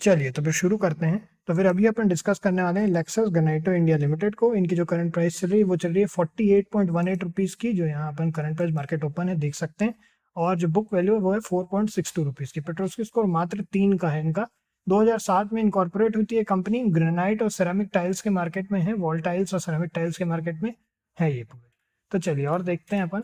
चलिए तो फिर शुरू करते हैं। तो फिर अभी अपन डिस्कस करने वाले हैं लेक्सस ग्रेनाइटो इंडिया लिमिटेड को। इनकी जो करंट प्राइस चल रही है वो चल रही है 48.18 रुपीज़ की, जो यहाँ अपन करंट प्राइस मार्केट ओपन है देख सकते हैं। और जो बुक वैल्यू है वो है 4.62 रुपीज़ की। पेट्रोल स्कोर मात्र 3 का है इनका। 2007 में इनकॉर्पोरेट हुई थी ये कंपनी। ग्रेनाइट और सेरामिक टाइल्स के मार्केट में है, वॉल टाइल्स और सेरामिक टाइल्स के मार्केट में है ये पूरे। तो चलिए और देखते हैं अपन।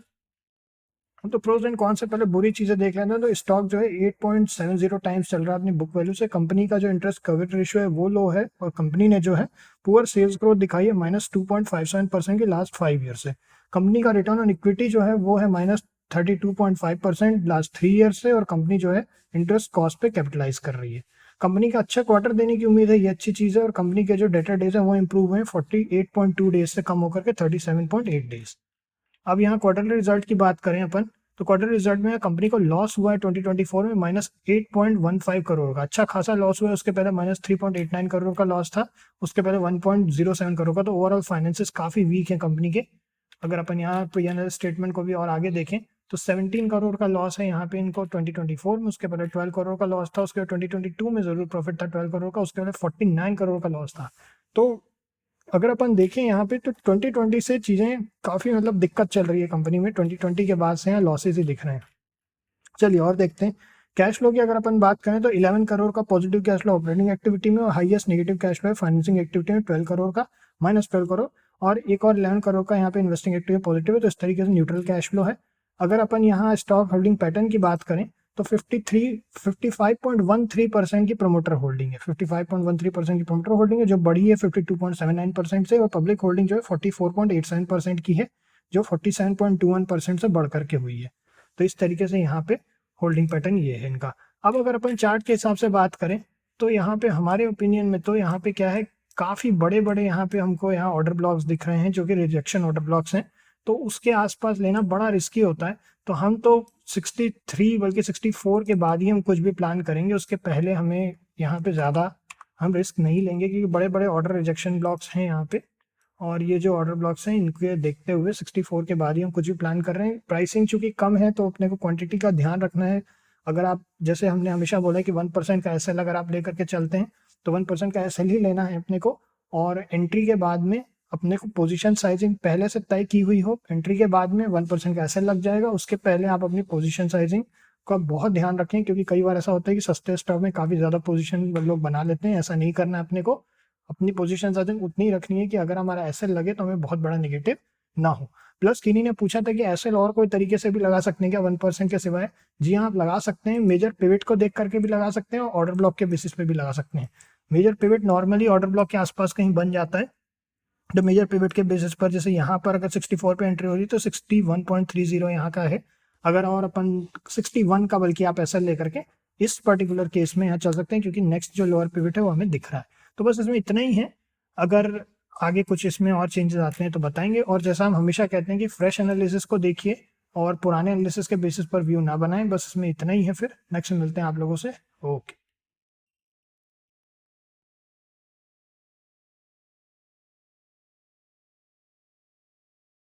तो प्रोज एंड कॉन से पहले बुरी चीजें देख लेते हैं। तो स्टॉक जो है 8.70 टाइम्स चल रहा है अपनी बुक वैल्यू से। कंपनी का जो इंटरेस्ट कवरेज रेशियो है वो लो है, और कंपनी ने जो है पुअर सेल्स ग्रोथ दिखाई है -2.57% की लास्ट 5 ईयर से। कंपनी का रिटर्न ऑन इक्विटी जो है वो है -32.5% लास्ट 3 ईयर से, और कंपनी जो है इंटरेस्ट कॉस्ट पे कैपिटलाइज कर रही है। कंपनी का अच्छा क्वार्टर देने की उम्मीद है, ये अच्छी चीज है। और कंपनी के जो डेटर डेज है वो इंप्रूव हुए 48.2 डेज से कम होकर के 37.8 डेज। अब यहाँ क्वार्टरली रिजल्ट की बात करें अपन, तो क्वार्टर रिजल्ट में कंपनी को लॉस हुआ है 2024 में -8.15 करोड़ का। अच्छा खासा लॉस हुआ है। उसके पहले -3.89 करोड़ का लॉस था, उसके पहले 1.07 करोड़ का। तो ओवरऑल फाइनेंसेस काफी वीक है कंपनी के। अगर अपन यहाँ पे स्टेटमेंट को भी और आगे देखें तो 17 करोड़ का लॉस है यहाँ पे इनको 2024 में। उसके पहले 12 करोड़ का लॉस था। उसके बाद 2022 में जरूर प्रॉफिट था 12 करोड़ का। उसके पहले 49 करोड़ का लॉस था। तो अगर अपन देखें यहाँ पे तो 2020 से चीजें काफी दिक्कत चल रही है कंपनी में। 2020 के बाद से यहाँ लॉसेस ही दिख रहे हैं। चलिए और देखते हैं कैश फ्लो की। अगर अपन बात करें तो 11 करोड़ का positive cash flow operating activity में, और हाईएस्ट नेगेटिव कैश फ्लो है फाइनेंसिंग एक्टिविटी में 12 करोड़ का, -12 करोड़। और एक और 11 करोड़ का यहाँ पे इन्वेस्टिंग एक्टिविटी पॉजिटिव है। तो इस तरीके से न्यूट्रल कैश फ्लो है। अगर अपन यहाँ स्टॉक होल्डिंग पैटर्न की बात करें तो 55.13% की प्रमोटर होल्डिंग है। 55.13% की प्रमोटर होल्डिंग है जो बड़ी है 52.79% से, और पब्लिक होल्डिंग जो है 44.87% की है, जो 47.21% से बढ़ करके हुई है। तो इस तरीके से यहाँ पे होल्डिंग पैटर्न ये है इनका। अब अगर अपन चार्ट के हिसाब से बात करें तो यहाँ पे हमारे ओपिनियन में तो यहाँ पे क्या है, काफी बड़े बड़े यहाँ पे हमको यहाँ ऑर्डर ब्लॉक्स दिख रहे हैं जो कि रिजेक्शन ऑर्डर ब्लॉक्स हैं। तो उसके आसपास लेना बड़ा रिस्की होता है। तो हम तो 63 बल्कि 64 के बाद ही हम कुछ भी प्लान करेंगे। उसके पहले हमें यहाँ पे ज़्यादा हम रिस्क नहीं लेंगे, क्योंकि बड़े बड़े ऑर्डर रिजेक्शन ब्लॉक्स हैं यहाँ पे। और ये जो ऑर्डर ब्लॉक्स हैं इनके देखते हुए 64 के बाद ही हम कुछ भी प्लान कर रहे हैं। प्राइसिंग चूंकि कम है तो अपने को क्वांटिटी का ध्यान रखना है। अगर आप, जैसे हमने हमेशा बोला है कि 1% का एसएल अगर आप लेकर के चलते हैं तो 1% का एसएल ही लेना है अपने को। और एंट्री के बाद में अपने को पोजीशन साइजिंग पहले से तय की हुई हो। एंट्री के बाद में 1% का एसएल लग जाएगा, उसके पहले आप अपनी पोजीशन साइजिंग का बहुत ध्यान रखें, क्योंकि कई बार ऐसा होता है कि सस्ते स्टॉक में काफ़ी ज़्यादा पोजीशन लोग बना लेते हैं। ऐसा नहीं करना है अपने को। अपनी पोजीशन साइजिंग उतनी ही रखनी है कि अगर हमारा एसएल लगे तो हमें बहुत बड़ा नेगेटिव ना हो। प्लस किन्हीं ने पूछा था कि एसएल और कोई तरीके से भी लगा सकते हैं क्या 1% के सिवाय। जी हाँ, आप लगा सकते हैं। मेजर पिवट को देख करके भी लगा सकते हैं और ऑर्डर ब्लॉक के बेसिस पे भी लगा सकते हैं। Major pivot normally order block के आसपास कहीं बन जाता है। तो मेजर पिवट के बेसिस पर जैसे यहाँ पर अगर 64 पे एंट्री हो रही है तो 61.30 यहाँ का है। अगर और अपन 61 का बल्कि आप ऐसा लेकर के इस पर्टिकुलर केस में यहाँ चल सकते हैं, क्योंकि नेक्स्ट जो लोअर पिवट है वो हमें दिख रहा है। तो बस इसमें इतना ही है। अगर आगे कुछ इसमें और चेंजेस आते हैं तो बताएंगे। और जैसा हम हमेशा कहते हैं कि फ्रेश एनालिसिस को देखिए और पुराने एनालिसिस के बेसिस पर व्यू ना बनाएं। बस इसमें इतना ही है। फिर नेक्स्ट मिलते हैं आप लोगों से। ओके।